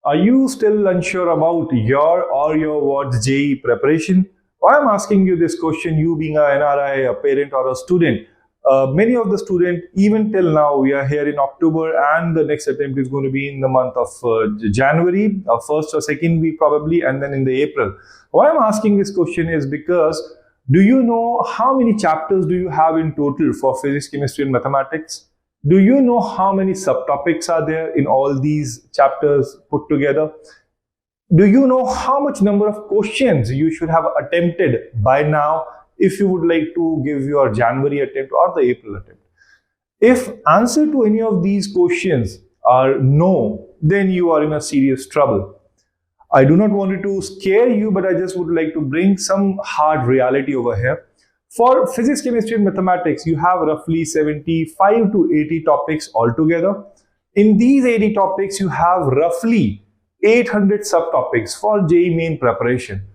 Are you still unsure about your or your ward's JEE preparation? Why I'm asking you this question, you being an NRI, a parent or a student. Many of the students, even till now, we are here in October and the next attempt is going to be in the month of January, first or second week probably, and then in the April. Why I'm asking this question is because do you know how many chapters do you have in total for physics, chemistry and mathematics? Do you know how many subtopics are there in all these chapters put together? Do you know how much number of questions you should have attempted by now if you would like to give your January attempt or the April attempt? If answer to any of these questions are no, then you are in a serious trouble. I do not want to scare you, but I just would like to bring some hard reality over here. For physics, chemistry and mathematics, you have roughly 75 to 80 topics altogether. In these 80 topics, you have roughly 800 subtopics for JEE main preparation.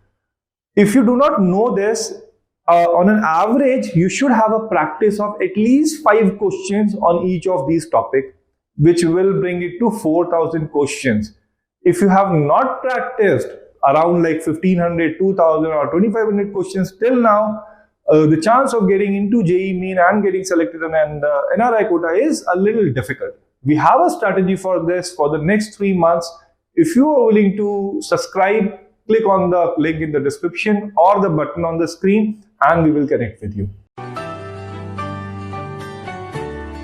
If you do not know this, on an average, you should have a practice of at least 5 questions on each of these topics, which will bring it to 4,000 questions. If you have not practiced around like 1,500, 2,000 or 2,500 questions till now, the chance of getting into JEE main and getting selected on an NRI quota is a little difficult. We have a strategy for this for the next 3 months. If you are willing to subscribe, click on the link in the description or the button on the screen and we will connect with you.